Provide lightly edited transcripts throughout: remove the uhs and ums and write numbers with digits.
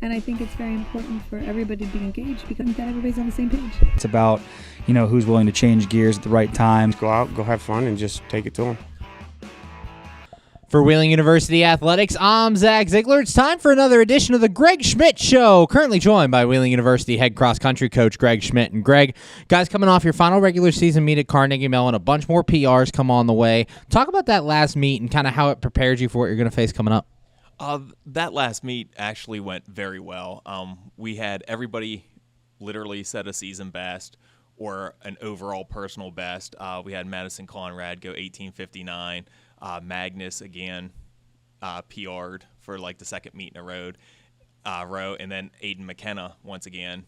And I think it's very important for everybody to be engaged because that everybody's on the same page. It's about, who's willing to change gears at the right time. Go out, go have fun, and just take it to them. For Wheeling University Athletics, I'm Zach Ziegler. It's time for another edition of the Greg Schmitt Show. Currently joined by Wheeling University head cross-country coach Greg Schmitt. And Greg, guys, coming off your final regular season meet at Carnegie Mellon, a bunch more PRs come on the way. Talk about that last meet and kind of how it prepared you for what you're going to face coming up. That last meet actually went very well. We had everybody literally set a season best or an overall personal best. We had Madison Conrad go 18:59. Magnus again PR'd for like the second meet in a row, and then Aiden McKenna once again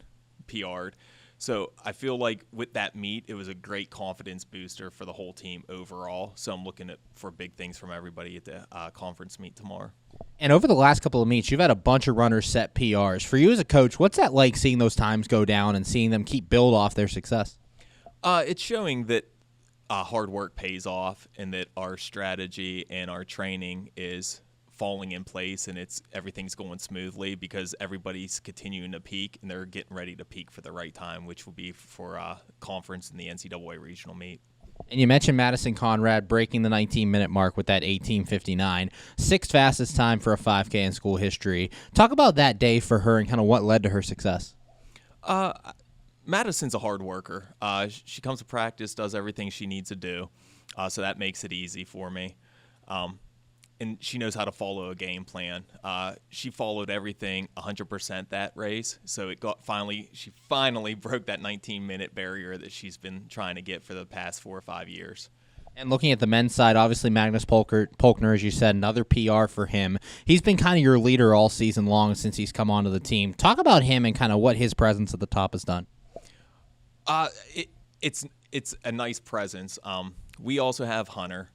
PR'd. So I feel like with that meet, it was a great confidence booster for the whole team overall. So I'm looking for big things from everybody at the conference meet tomorrow. And over the last couple of meets, you've had a bunch of runners set PRs. For you as a coach, what's that like seeing those times go down and seeing them keep build off their success? It's showing that hard work pays off and that our strategy and our training is falling in place and everything's going smoothly because everybody's continuing to peak and they're getting ready to peak for the right time, which will be for conference and the NCAA regional meet. And you mentioned Madison Conrad breaking the 19-minute mark with that 18:59, sixth fastest time for a 5K in school history. Talk about that day for her and kind of what led to her success. Madison's a hard worker. She comes to practice, does everything she needs to do, so that makes it easy for me. And she knows how to follow a game plan. She followed everything 100% that race, so she finally broke that 19-minute barrier that she's been trying to get for the past 4 or 5 years. And looking at the men's side, obviously Magnus Polkner, as you said, another PR for him. He's been kind of your leader all season long since he's come onto the team. Talk about him and kind of what his presence at the top has done. It's a nice presence. We also have Hunter.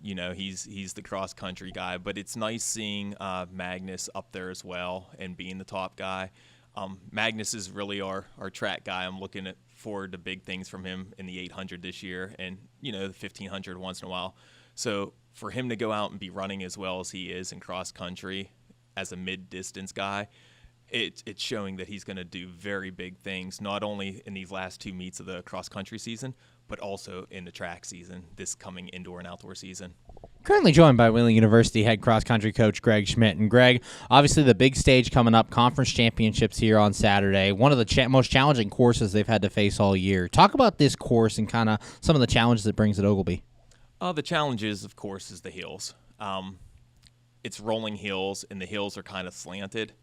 He's the cross country guy, but it's nice seeing Magnus up there as well and being the top guy. Magnus is really our track guy. I'm looking forward to big things from him in the 800 this year and the 1500 once in a while. So for him to go out and be running as well as he is in cross country as a mid distance guy, it's showing that he's going to do very big things, not only in these last 2 meets of the cross-country season, but also in the track season, this coming indoor and outdoor season. Currently joined by Wheeling University head cross-country coach Greg Schmitt. And Greg, obviously the big stage coming up, conference championships here on Saturday, one of the most challenging courses they've had to face all year. Talk about this course and kind of some of the challenges it brings at Oglebay. The challenges, of course, is the hills. It's rolling hills, and the hills are kind of slanted.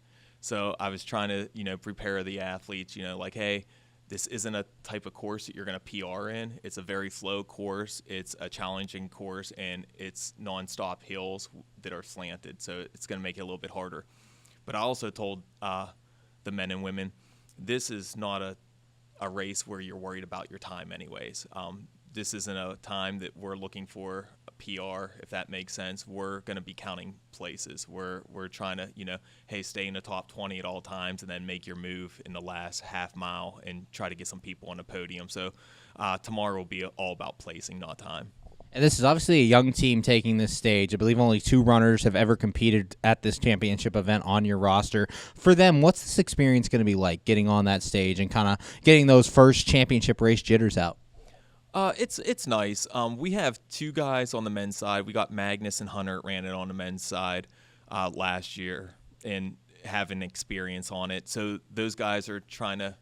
So I was trying to, prepare the athletes, hey, this isn't a type of course that you're going to PR in. It's a very slow course. It's a challenging course, and it's nonstop hills that are slanted. So it's going to make it a little bit harder. But I also told the men and women, this is not a race where you're worried about your time anyways. This isn't a time that we're looking for a PR, if that makes sense. We're going to be counting places. We're trying to, stay in the top 20 at all times and then make your move in the last half mile and try to get some people on the podium. So tomorrow will be all about placing, not time. And this is obviously a young team taking this stage. I believe only 2 runners have ever competed at this championship event on your roster. For them, what's this experience going to be like, getting on that stage and kind of getting those first championship race jitters out? It's nice. We have 2 guys on the men's side. We got Magnus and Hunter ran it on the men's side last year and have an experience on it. So those guys are trying to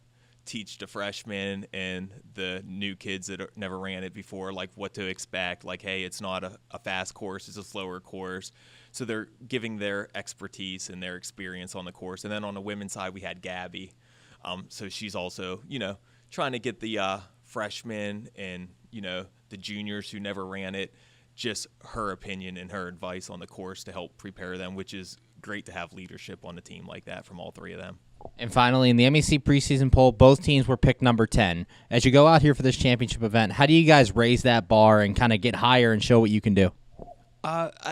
teach the freshmen and the new kids that never ran it before, like what to expect. Like, hey, it's not a fast course, it's a slower course. So they're giving their expertise and their experience on the course. And then on the women's side, we had Gabby. So she's also, trying to get the freshmen and the juniors who never ran it, just her opinion and her advice on the course to help prepare them, which is great to have leadership on a team like that from all 3 of them. And finally, in the MEC preseason poll, both teams were picked number 10. As you go out here for this championship event, how do you guys raise that bar and kind of get higher and show what you can do? I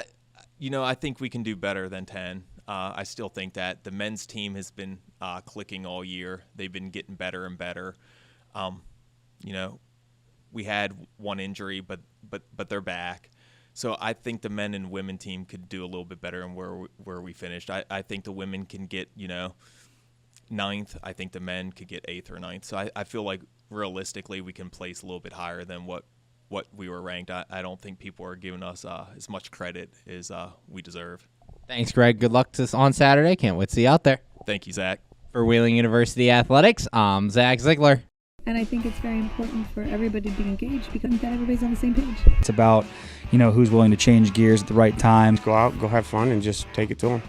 think we can do better than 10. I still think that the men's team has been clicking all year. They've been getting better and better. We had one injury, but they're back. So I think the men and women team could do a little bit better in where we finished. I think the women can get, ninth. I think the men could get 8th or 9th. So I feel like realistically we can place a little bit higher than what we were ranked. I don't think people are giving us as much credit as we deserve. Thanks, Greg. Good luck to us on Saturday. Can't wait to see you out there. Thank you, Zach. For Wheeling University Athletics, I'm Zach Ziegler. And I think it's very important for everybody to be engaged because that everybody's on the same page. It's about, who's willing to change gears at the right time. Go out, go have fun, and just take it to them.